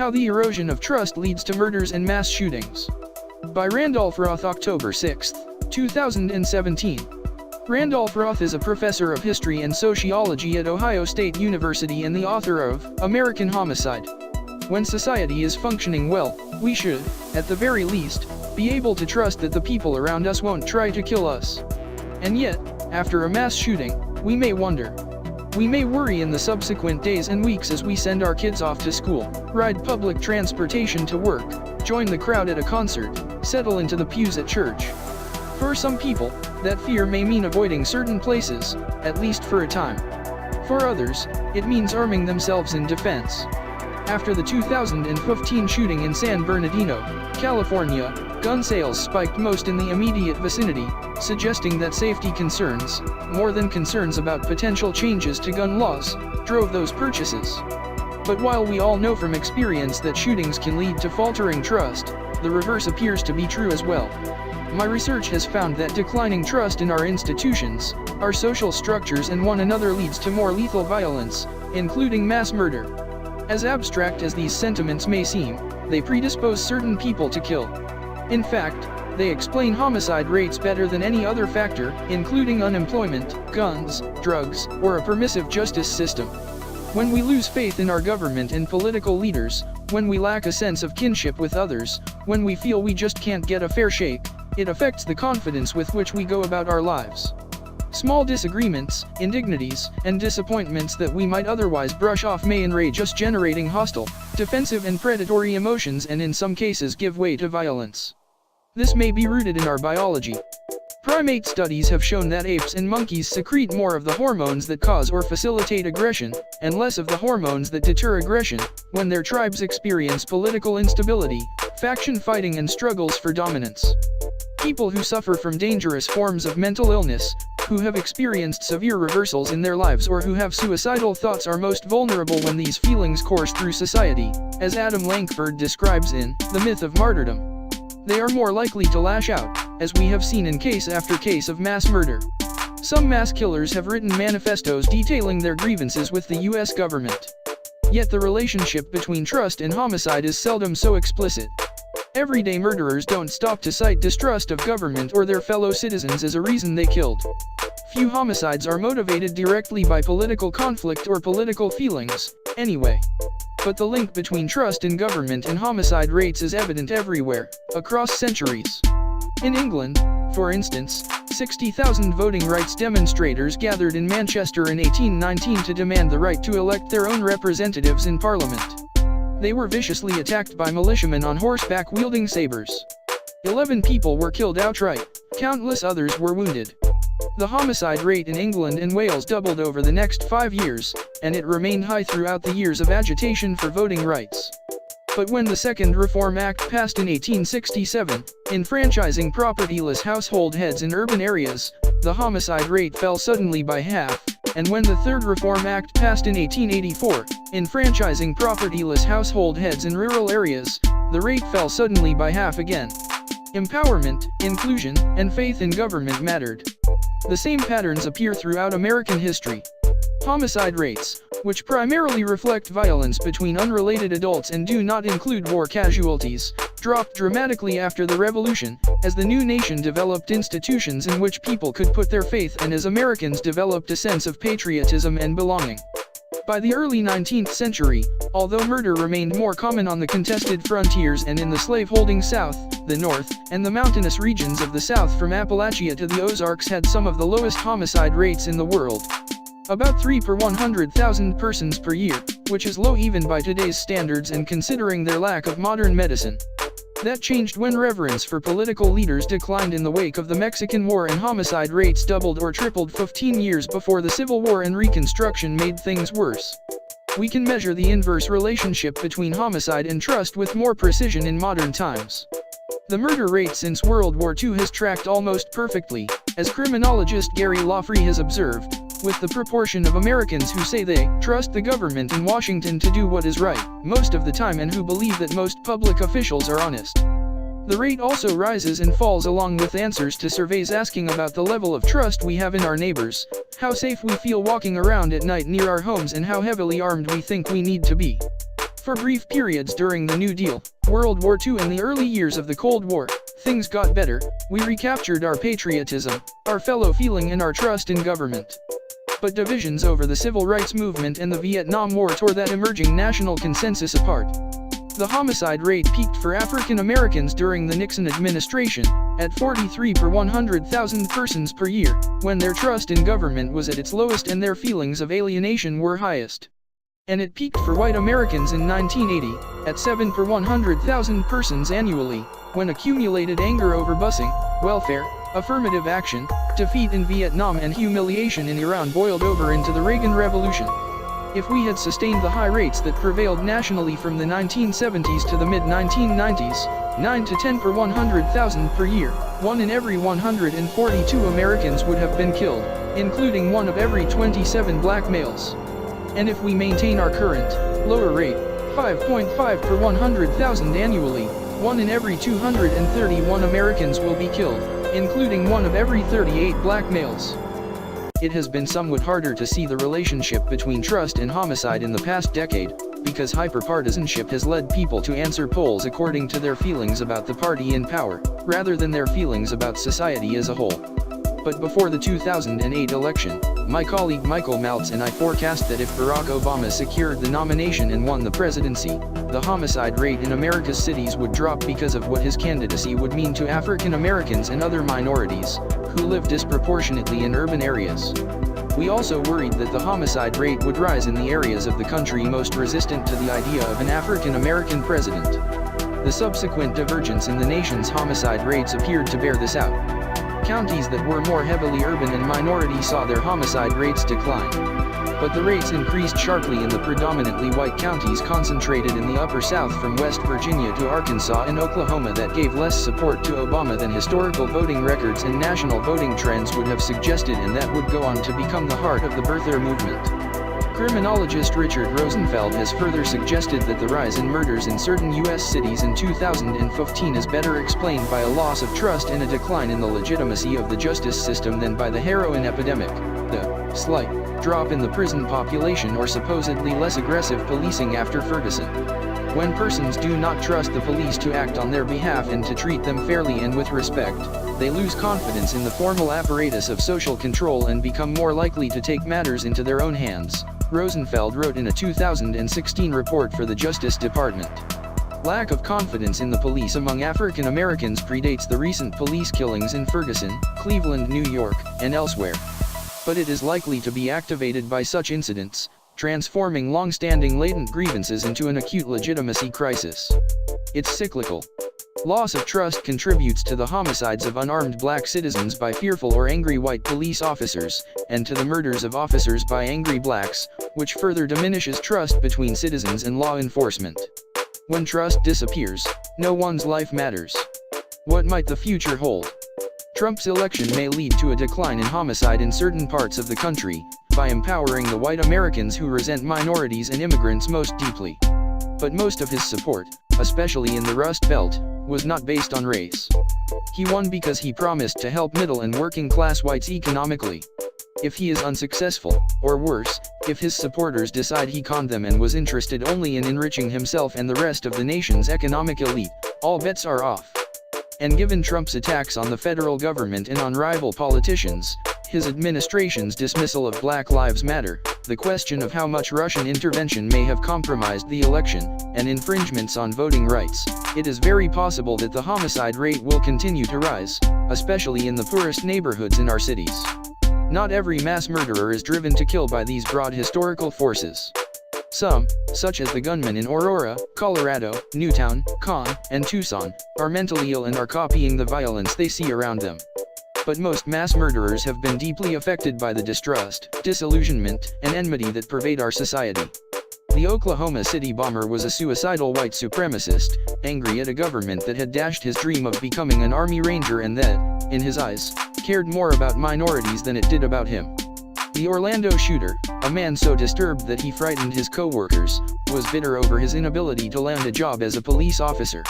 How the Erosion of Trust Leads to Murders and Mass Shootings. By Randolph Roth, October 6, 2017. Randolph Roth is a professor of history and sociology at Ohio State University and the author of American Homicide. When society is functioning well, we should, at the very least, be able to trust that the people around us won't try to kill us. And yet, after a mass shooting, we may wonder. We may worry in the subsequent days and weeks as we send our kids off to school, ride public transportation to work, join the crowd at a concert, settle into the pews at church. For some people, that fear may mean avoiding certain places, at least for a time. For others, it means arming themselves in defense. After the 2015 shooting in San Bernardino, California, gun sales spiked most in the immediate vicinity, suggesting that safety concerns, more than concerns about potential changes to gun laws, drove those purchases. But while we all know from experience that shootings can lead to faltering trust, the reverse appears to be true as well. My research has found that declining trust in our institutions, our social structures and one another leads to more lethal violence, including mass murder. As abstract as these sentiments may seem, they predispose certain people to kill. In fact, they explain homicide rates better than any other factor, including unemployment, guns, drugs, or a permissive justice system. When we lose faith in our government and political leaders, when we lack a sense of kinship with others, when we feel we just can't get a fair shake, it affects the confidence with which we go about our lives. Small disagreements, indignities, and disappointments that we might otherwise brush off may enrage us, generating hostile, defensive and predatory emotions and in some cases give way to violence. This may be rooted in our biology. Primate studies have shown that apes and monkeys secrete more of the hormones that cause or facilitate aggression, and less of the hormones that deter aggression, when their tribes experience political instability, faction fighting and struggles for dominance. People who suffer from dangerous forms of mental illness, who have experienced severe reversals in their lives or who have suicidal thoughts are most vulnerable when these feelings course through society, as Adam Lankford describes in The Myth of Martyrdom. They are more likely to lash out, as we have seen in case after case of mass murder. Some mass killers have written manifestos detailing their grievances with the US government. Yet the relationship between trust and homicide is seldom so explicit. Everyday murderers don't stop to cite distrust of government or their fellow citizens as a reason they killed. Few homicides are motivated directly by political conflict or political feelings, anyway. But the link between trust in government and homicide rates is evident everywhere, across centuries. In England, for instance, 60,000 voting rights demonstrators gathered in Manchester in 1819 to demand the right to elect their own representatives in Parliament. They were viciously attacked by militiamen on horseback wielding sabres. 11 people were killed outright, countless others were wounded. The homicide rate in England and Wales doubled over the next 5 years, and it remained high throughout the years of agitation for voting rights. But when the Second Reform Act passed in 1867, enfranchising propertyless household heads in urban areas, the homicide rate fell suddenly by half, and when the Third Reform Act passed in 1884, enfranchising propertyless household heads in rural areas, the rate fell suddenly by half again. Empowerment, inclusion, and faith in government mattered. The same patterns appear throughout American history. Homicide rates, which primarily reflect violence between unrelated adults and do not include war casualties, dropped dramatically after the Revolution, as the new nation developed institutions in which people could put their faith and as Americans developed a sense of patriotism and belonging. By the early 19th century, although murder remained more common on the contested frontiers and in the slave-holding South, the North, and the mountainous regions of the South from Appalachia to the Ozarks had some of the lowest homicide rates in the world. About 3 per 100,000 persons per year, which is low even by today's standards and considering their lack of modern medicine. That changed when reverence for political leaders declined in the wake of the Mexican War and homicide rates doubled or tripled 15 years before the Civil War, and Reconstruction made things worse. We can measure the inverse relationship between homicide and trust with more precision in modern times. The murder rate since World War II has tracked almost perfectly, as criminologist Gary Lawfrey has observed, with the proportion of Americans who say they trust the government in Washington to do what is right, most of the time, and who believe that most public officials are honest. The rate also rises and falls along with answers to surveys asking about the level of trust we have in our neighbors, how safe we feel walking around at night near our homes, and how heavily armed we think we need to be. For brief periods during the New Deal, World War II and the early years of the Cold War, things got better. We recaptured our patriotism, our fellow feeling and our trust in government. But divisions over the civil rights movement and the Vietnam War tore that emerging national consensus apart. The homicide rate peaked for African Americans during the Nixon administration, at 43 per 100,000 persons per year, when their trust in government was at its lowest and their feelings of alienation were highest. And it peaked for white Americans in 1980, at 7 per 100,000 persons annually, when accumulated anger over busing, welfare, affirmative action, defeat in Vietnam and humiliation in Iran boiled over into the Reagan Revolution. If we had sustained the high rates that prevailed nationally from the 1970s to the mid-1990s, 9 to 10 per 100,000 per year, 1 in every 142 Americans would have been killed, including 1 of every 27 black males. And if we maintain our current, lower rate, 5.5 per 100,000 annually, 1 in every 231 Americans will be killed, including 1 of every 38 black males. It has been somewhat harder to see the relationship between trust and homicide in the past decade, because hyperpartisanship has led people to answer polls according to their feelings about the party in power, rather than their feelings about society as a whole. But before the 2008 election, my colleague Michael Maltz and I forecast that if Barack Obama secured the nomination and won the presidency, the homicide rate in America's cities would drop because of what his candidacy would mean to African Americans and other minorities, who live disproportionately in urban areas. We also worried that the homicide rate would rise in the areas of the country most resistant to the idea of an African American president. The subsequent divergence in the nation's homicide rates appeared to bear this out. Counties that were more heavily urban and minority saw their homicide rates decline. But the rates increased sharply in the predominantly white counties concentrated in the Upper South from West Virginia to Arkansas and Oklahoma that gave less support to Obama than historical voting records and national voting trends would have suggested, and that would go on to become the heart of the birther movement. Criminologist Richard Rosenfeld has further suggested that the rise in murders in certain U.S. cities in 2015 is better explained by a loss of trust and a decline in the legitimacy of the justice system than by the heroin epidemic, the slight drop in the prison population or supposedly less aggressive policing after Ferguson. When persons do not trust the police to act on their behalf and to treat them fairly and with respect, they lose confidence in the formal apparatus of social control and become more likely to take matters into their own hands, Rosenfeld wrote in a 2016 report for the Justice Department. Lack of confidence in the police among African Americans predates the recent police killings in Ferguson, Cleveland, New York, and elsewhere. But it is likely to be activated by such incidents, transforming long-standing latent grievances into an acute legitimacy crisis. It's cyclical. Loss of trust contributes to the homicides of unarmed black citizens by fearful or angry white police officers, and to the murders of officers by angry blacks, which further diminishes trust between citizens and law enforcement. When trust disappears, no one's life matters. What might the future hold? Trump's election may lead to a decline in homicide in certain parts of the country, by empowering the white Americans who resent minorities and immigrants most deeply. But most of his support, especially in the Rust Belt, was not based on race. He won because he promised to help middle and working class whites economically. If he is unsuccessful, or worse, if his supporters decide he conned them and was interested only in enriching himself and the rest of the nation's economic elite, all bets are off. And given Trump's attacks on the federal government and on rival politicians, his administration's dismissal of Black Lives Matter, the question of how much Russian intervention may have compromised the election, and infringements on voting rights, it is very possible that the homicide rate will continue to rise, especially in the poorest neighborhoods in our cities. Not every mass murderer is driven to kill by these broad historical forces. Some, such as the gunmen in Aurora, Colorado, Newtown, Cannes, and Tucson, are mentally ill and are copying the violence they see around them. But most mass murderers have been deeply affected by the distrust, disillusionment, and enmity that pervade our society. The Oklahoma City bomber was a suicidal white supremacist, angry at a government that had dashed his dream of becoming an Army Ranger and that, in his eyes, cared more about minorities than it did about him. The Orlando shooter, a man so disturbed that he frightened his co-workers, was bitter over his inability to land a job as a police officer.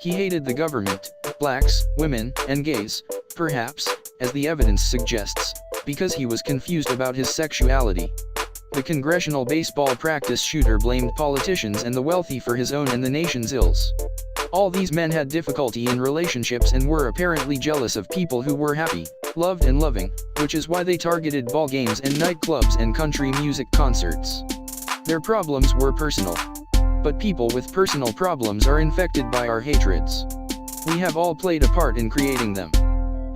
He hated the government, blacks, women, and gays, perhaps, as the evidence suggests, because he was confused about his sexuality. The congressional baseball practice shooter blamed politicians and the wealthy for his own and the nation's ills. All these men had difficulty in relationships and were apparently jealous of people who were happy, loved and loving, which is why they targeted ball games and nightclubs and country music concerts. Their problems were personal. But people with personal problems are infected by our hatreds. We have all played a part in creating them.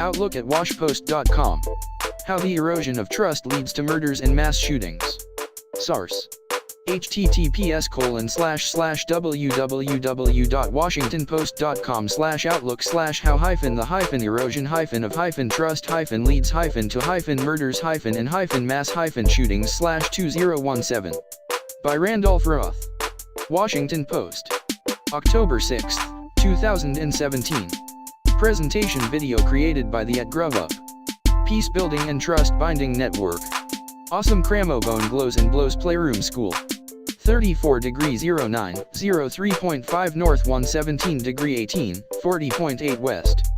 Outlook at washpost.com. How the erosion of trust leads to murders and mass shootings. Source: https://www.washingtonpost.com/outlook/how-the-erosion-of-trust-mass-shootings/2017. By Randolph Roth. Washington Post. October 6, 2017. Presentation video created by the @GrowUp. Peace Building and Trust Binding Network. Awesome Cramobone Glows and Blows Playroom School. 34°09, 03.5 North 117°18, 40.8 West.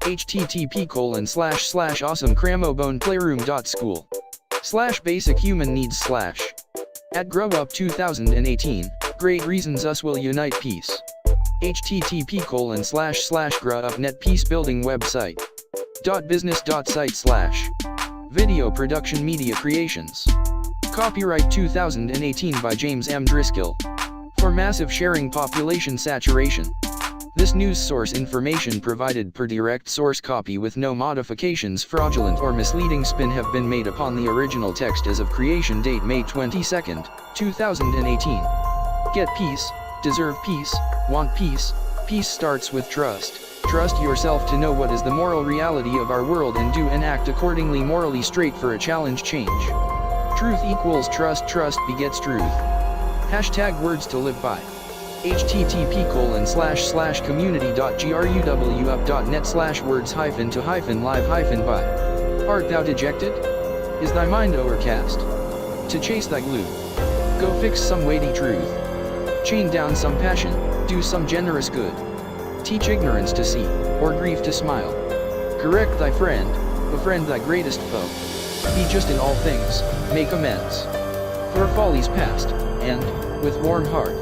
http://awesomecramoboneplayroom.school/basic-human-needs/ @GrowUp 2018, Great Reasons Us Will Unite Peace. http://growupnet Peacebuilding Website. .business.site/ Video Production Media Creations. Copyright 2018 by James M. Driscoll. For massive sharing population saturation. This news source information provided per direct source copy with no modifications, fraudulent or misleading spin have been made upon the original text as of creation date May 22, 2018. Get peace, deserve peace, want peace. Peace starts with trust. Trust yourself to know what is the moral reality of our world and do and act accordingly morally straight for a challenge change. Truth equals trust, trust begets truth. Hashtag words to live by. http://community.growup.net/words-to-live-by. Art thou dejected? Is thy mind overcast? To chase thy glue. Go fix some weighty truth. Chain down some passion, do some generous good. Teach ignorance to see, or grief to smile. Correct thy friend, befriend thy greatest foe. Be just in all things, make amends for follies past, and, with warm heart,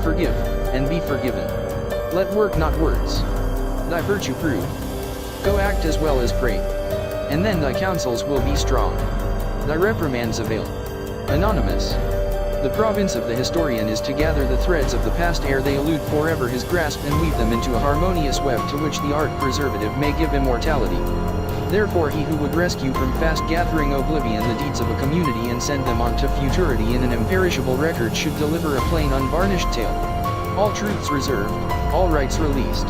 forgive, and be forgiven. Let work not words thy virtue prove. Go act as well as pray, and then thy counsels will be strong. Thy reprimands avail. Anonymous. The province of the historian is to gather the threads of the past ere they elude forever his grasp and weave them into a harmonious web to which the art preservative may give immortality. Therefore he who would rescue from fast gathering oblivion the deeds of a community and send them on to futurity in an imperishable record should deliver a plain unvarnished tale. All truths reserved, all rights released.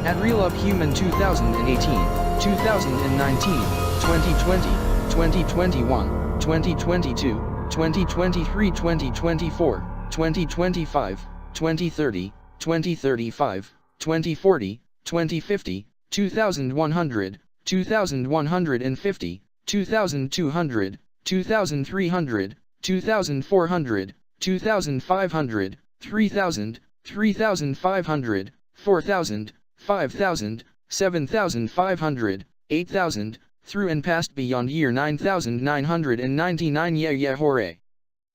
At RealUp Human 2018, 2019, 2020, 2021, 2022, 2023, 2024, 2025, 2030, 2035, 2040, 2050, 2100, 2150, 2200, 2300, 2400, 2500, 3000, 3500, 4000, 5000, 7500, 8000, through and past beyond year 9999. Yeah hooray.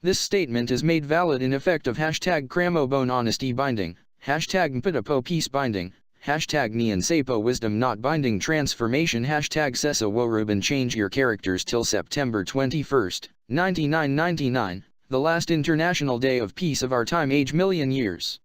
This statement is made valid in effect of hashtag Cramobone Honesty Binding, hashtag Mpitapo Peace Binding, hashtag Nian Sapo Wisdom Not Binding Transformation, hashtag Sessa Woruban Change Your Characters till September 21st, 9999, the last international day of peace of our time age million years.